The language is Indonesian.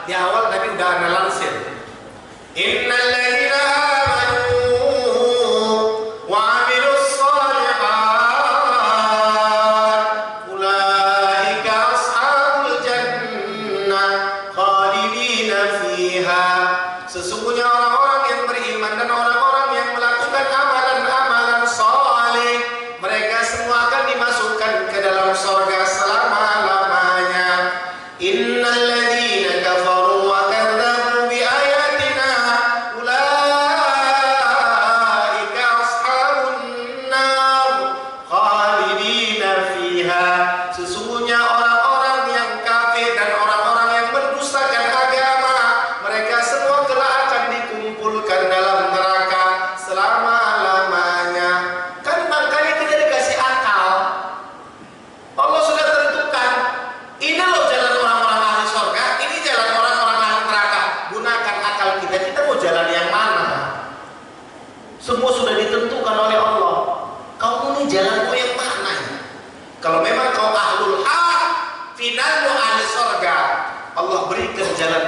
di awal tadi udah ana lansir. Innal ladzina amanu wa 'amilus shalihat ulaika ashabul jannah khalidina fiha. Sesungguhnya orang-orang yang beriman dan orang-orang yang melakukan amalan-amalan saleh, mereka semua akan dimasukkan ke dalam surga selama-lamanya. Innal ladzina kafaru wa kadzdzabu bi ayatina ulaika ashabun nar khalidina fiha. Sesungguhnya orang-orang yang kafir dan orang-orang yang mendustakan agama, mereka semua kelak akan dikumpulkan dalam neraka selama-lamanya. Kan makanya kita dikasih akal. Allah sudah tentukan, ini loh jalan orang-orang ahli surga, ini jalan orang-orang ahli neraka. Gunakan akal kita, kita mau jalan yang mana? Semua sudah ditentukan oleh Allah. Kamu ini jalanmu yang mana? Kalau memang kau ahlul haq, finalmu ahli surga, Allah berikan jalan